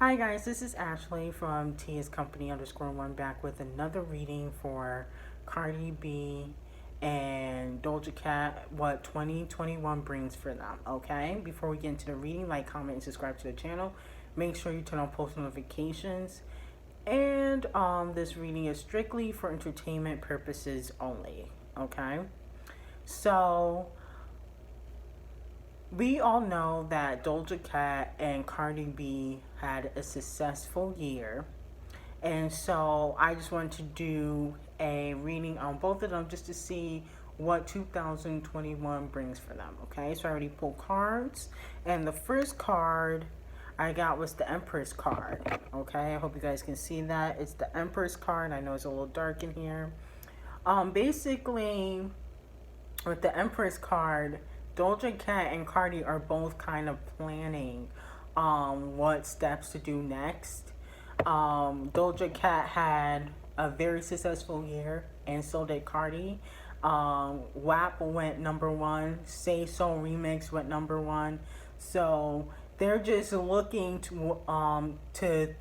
Hi guys, this is Ashley from TS Company _1 back with another reading for Cardi B and Doja Cat, what 2021 brings for them, okay? Before we get into the reading, like, comment, and subscribe to the channel. Make sure you turn on post notifications. And this reading is strictly for entertainment purposes only, okay? So, we all know that Doja Cat and Cardi B had a successful year. And so I just wanted to do a reading on both of them just to see what 2021 brings for them. Okay, so I already pulled cards. And the first card I got was the Empress card. Okay, I hope you guys can see that. It's the Empress card. I know it's a little dark in here. Basically, with the Empress card, Doja Cat and Cardi are both kind of planning what steps to do next. Doja Cat had a very successful year, and so did Cardi. WAP went #1. Say So Remix went #1. So they're just looking to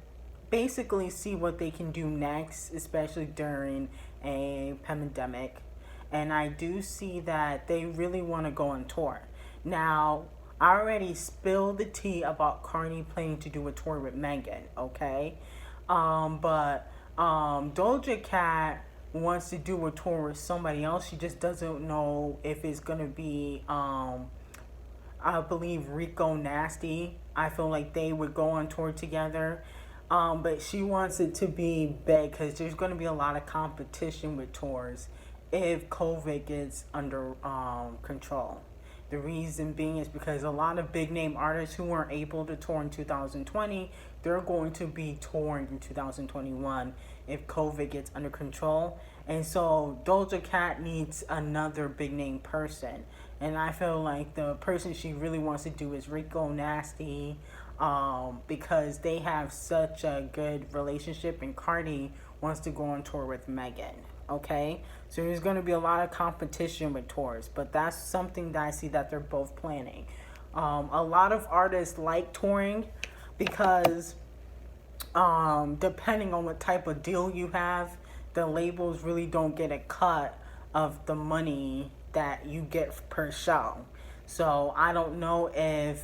basically see what they can do next, especially during a pandemic. And I do see that they really want to go on tour. Now, I already spilled the tea about Cardi planning to do a tour with Megan, okay? But Doja Cat wants to do a tour with somebody else. She just doesn't know if it's going to be, I believe, Rico Nasty. I feel like they would go on tour together. But she wants it to be big because there's going to be a lot of competition with tours if COVID gets under control. The reason being is because a lot of big name artists who weren't able to tour in 2020, they're going to be touring in 2021 if COVID gets under control. And so Doja Cat needs another big name person. And I feel like the person she really wants to do is Rico Nasty, because they have such a good relationship, and Cardi wants to go on tour with Megan. Okay, so there's going to be a lot of competition with tours, but that's something that I see that they're both planning. A lot of artists like touring because depending on what type of deal you have, the labels really don't get a cut of the money that you get per show. So I don't know if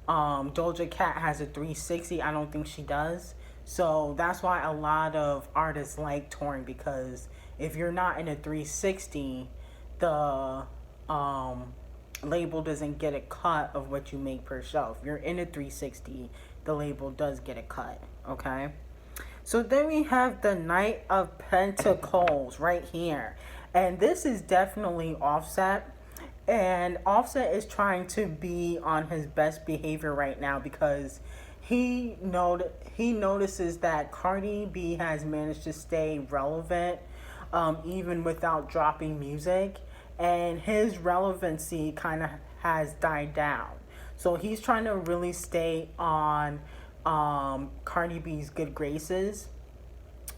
Doja Cat has a 360. I don't think she does. So that's why a lot of artists like touring, because if you're not in a 360, the label doesn't get a cut of what you make per show. If you're in a 360, the label does get a cut, okay? So then we have the Knight of Pentacles right here. And this is definitely Offset. And Offset is trying to be on his best behavior right now because he notices that Cardi B has managed to stay relevant even without dropping music. And his relevancy kind of has died down. So he's trying to really stay on Cardi B's good graces.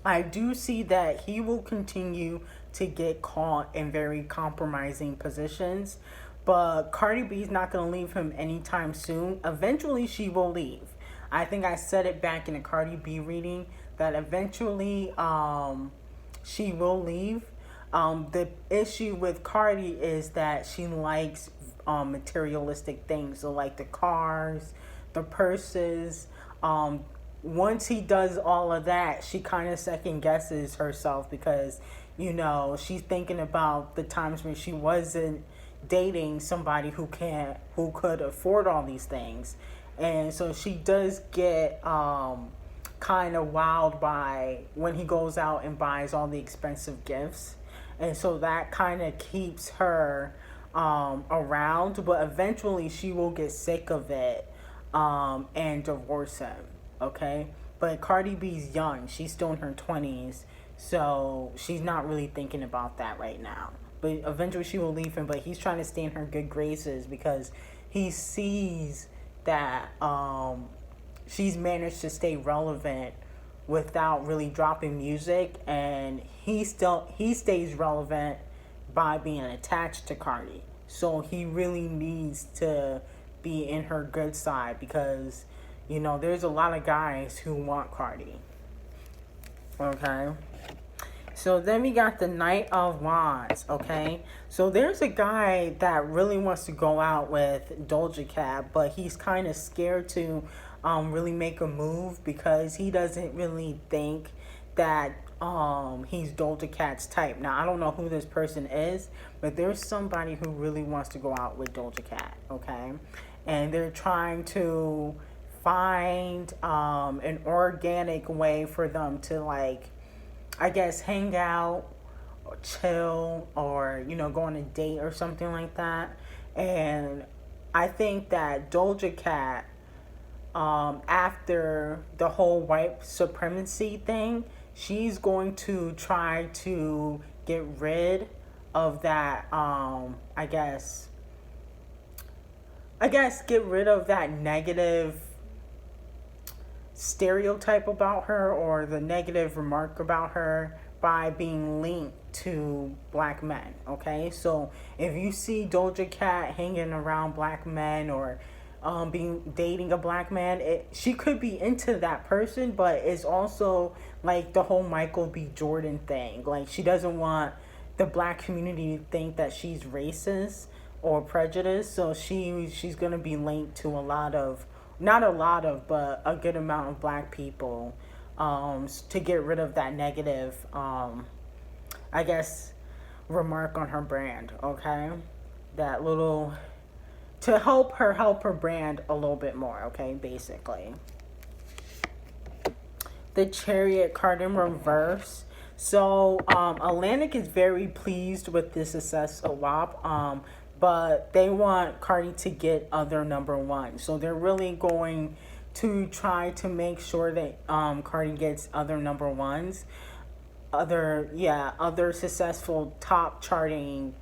I do see that he will continue to get caught in very compromising positions, but Cardi B is not going to leave him anytime soon. Eventually, she will leave. I think I said it back in the Cardi B reading that eventually she will leave. The issue with Cardi is that she likes materialistic things, so like the cars, the purses. Once he does all of that, she kind of second guesses herself because, you know, she's thinking about the times when she wasn't dating somebody who could afford all these things. And so she does get kind of wowed by when he goes out and buys all the expensive gifts. And so that kind of keeps her around, but eventually she will get sick of it and divorce him. Okay, but Cardi B's young. She's still in her 20s, so she's not really thinking about that right now. But eventually she will leave him, but he's trying to stay in her good graces because he sees that she's managed to stay relevant without really dropping music, and he stays relevant by being attached to Cardi. So he really needs to be in her good side because, You know, there's a lot of guys who want Cardi. Okay. So then we got the Knight of Wands, okay? So there's a guy that really wants to go out with Doja Cat, but he's kind of scared to really make a move because he doesn't really think that he's Doja Cat's type. Now, I don't know who this person is, but there's somebody who really wants to go out with Doja Cat, okay? And they're trying to find an organic way for them to, like, I guess, hang out or chill or, you know, go on a date or something like that. And I think that Doja Cat, after the whole white supremacy thing, she's going to try to get rid of that, get rid of that negative stereotype about her or the negative remark about her by being linked to black men. Okay, so if you see Doja Cat hanging around black men or being dating a black man, she could be into that person, but it's also like the whole Michael B. Jordan thing. Like, she doesn't want the black community to think that she's racist or prejudiced, so she's gonna be linked to a lot of, not a lot of, but a good amount of black people, to get rid of that negative, I guess, remark on her brand, okay? That little, to help her brand a little bit more, okay, basically. The Chariot card in reverse. So, Atlantic is very pleased with the success of WAP, but they want Cardi to get other number one. So they're really going to try to make sure that Cardi gets other number ones, other successful top charting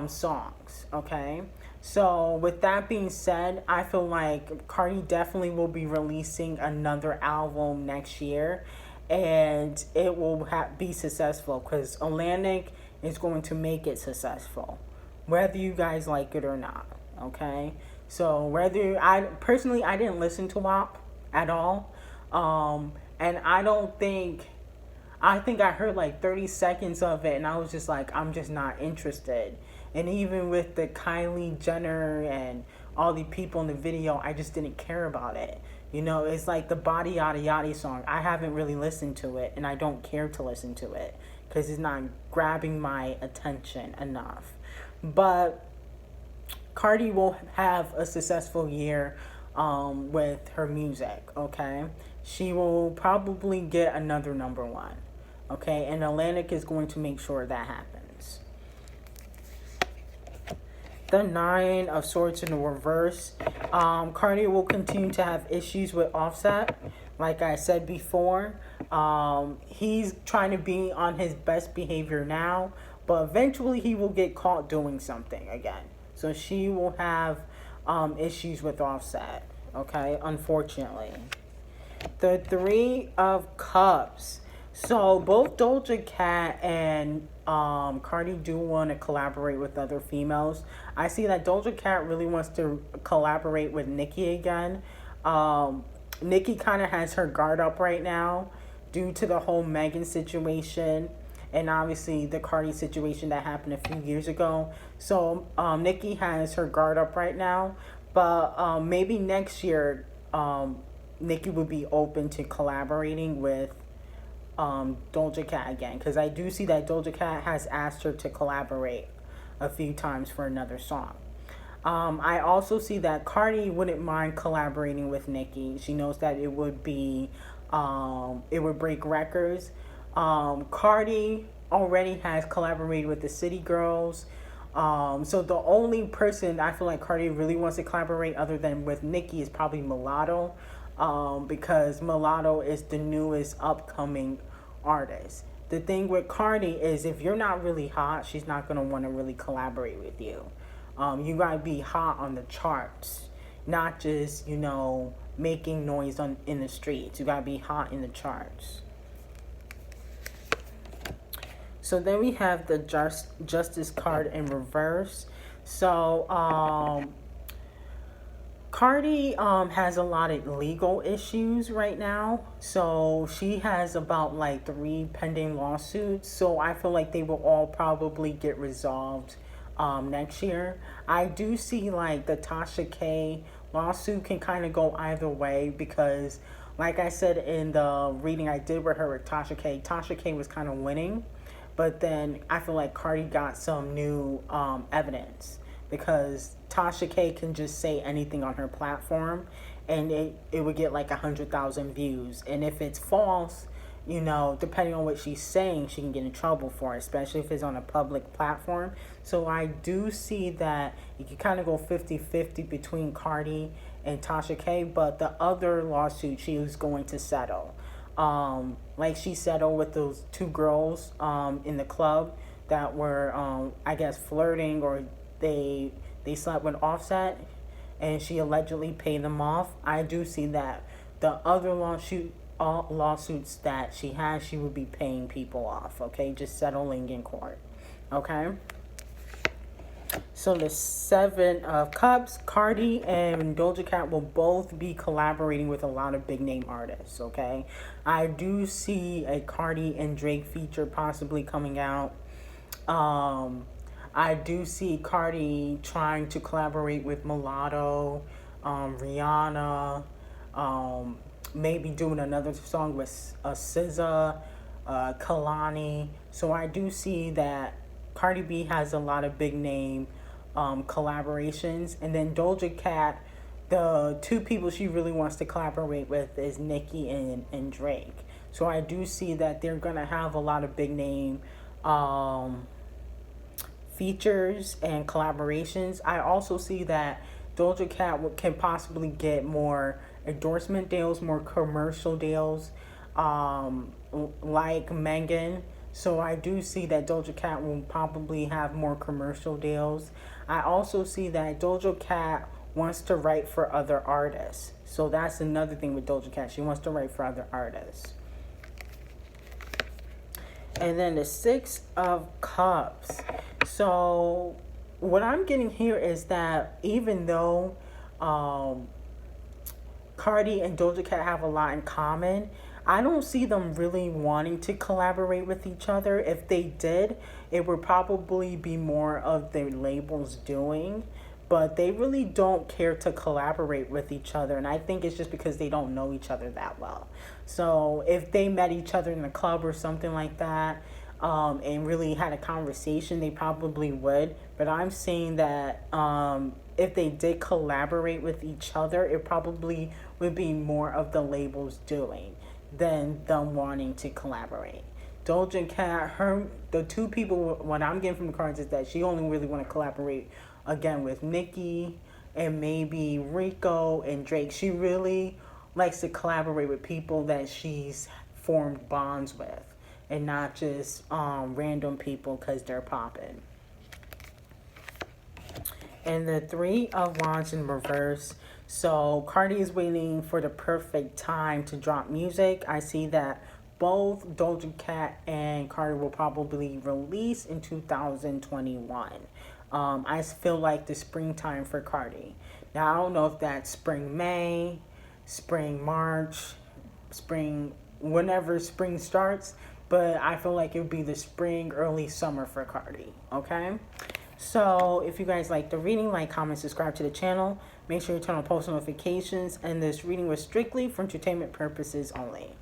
songs. Okay. So with that being said, I feel like Cardi definitely will be releasing another album next year, and it will be successful because Atlantic is going to make it successful, whether you guys like it or not, okay? So I didn't listen to WAP at all, and I think I heard like 30 seconds of it, and I was just like, I'm just not interested. And even with the Kylie Jenner and all the people in the video, I just didn't care about it. You know, it's like the Body Yada Yada song. I haven't really listened to it, and I don't care to listen to it because it's not grabbing my attention enough. But Cardi will have a successful year with her music, okay? She will probably get another number one, okay? And Atlantic is going to make sure that happens. The Nine of Swords in the reverse. Cardi will continue to have issues with Offset. Like I said before, he's trying to be on his best behavior now, but eventually he will get caught doing something again. So she will have issues with Offset, okay, unfortunately. The Three of Cups. So both Doja Cat and Cardi do want to collaborate with other females. I see that Doja Cat really wants to collaborate with Nicki again. Nicki kind of has her guard up right now due to the whole Megan situation and obviously the Cardi situation that happened a few years ago. So Nicki has her guard up right now, but maybe next year Nicki would be open to collaborating with Doja Cat again, because I do see that Doja Cat has asked her to collaborate a few times for another song. I also see that Cardi wouldn't mind collaborating with Nicki. She knows that it would be, it would break records. Cardi already has collaborated with the City Girls. So the only person I feel like Cardi really wants to collaborate other than with Nicki is probably Mulatto, because Mulatto is the newest upcoming artist. The thing with Cardi is if you're not really hot, she's not going to want to really collaborate with you. You got to be hot on the charts, not just, you know, making noise in the streets. You got to be hot in the charts. So then we have the Justice card in reverse. So Cardi has a lot of legal issues right now. So she has about like 3 pending lawsuits. So I feel like they will all probably get resolved next year. I do see like the Tasha K lawsuit can kind of go either way because, like I said in the reading I did with her with Tasha K was kind of winning. But then I feel like Cardi got some new evidence because Tasha K can just say anything on her platform and it would get like 100,000 views. And if it's false, you know, depending on what she's saying, she can get in trouble for it, especially if it's on a public platform. So I do see that you can kind of go 50-50 between Cardi and Tasha K, but the other lawsuit she was going to settle. Like she settled with those 2 girls in the club that were, I guess, flirting, or they slept with Offset, and she allegedly paid them off. I do see that the other lawsuits that she has, she would be paying people off. Okay, just settling in court. Okay. So the 7 of Cups, Cardi and Doja Cat will both be collaborating with a lot of big name artists, okay? I do see a Cardi and Drake feature possibly coming out. I do see Cardi trying to collaborate with Mulatto, Rihanna, maybe doing another song with SZA, Kalani. So I do see that Cardi B has a lot of big name collaborations. And then Doja Cat, the 2 people she really wants to collaborate with is Nicki and Drake. So I do see that they're going to have a lot of big name features and collaborations. I also see that Doja Cat can possibly get more endorsement deals, more commercial deals, like Megan. So I do see that Doja Cat will probably have more commercial deals. I also see that Doja Cat wants to write for other artists. So that's another thing with Doja Cat. She wants to write for other artists. And then the 6 of Cups. So what I'm getting here is that even though Cardi and Doja Cat have a lot in common, I don't see them really wanting to collaborate with each other. If they did, it would probably be more of their labels doing. But they really don't care to collaborate with each other. And I think it's just because they don't know each other that well. So if they met each other in a club or something like that, and really had a conversation, they probably would. But I'm saying that if they did collaborate with each other, it probably would be more of the labels doing than them wanting to collaborate. Doja Cat, the 2 people, what I'm getting from the cards is that she only really want to collaborate again with Nicki and maybe Rico and Drake. She really likes to collaborate with people that she's formed bonds with and not just random people because they're popping. And the 3 of Wands in reverse. So Cardi is waiting for the perfect time to drop music. I see that both Doja Cat and Cardi will probably release in 2021. I feel like the springtime for Cardi. Now, I don't know if that's spring May, spring March, spring, whenever spring starts, but I feel like it would be the spring, early summer for Cardi, okay? So if you guys like the reading, like, comment, subscribe to the channel. Make sure you turn on post notifications. And this reading was strictly for entertainment purposes only.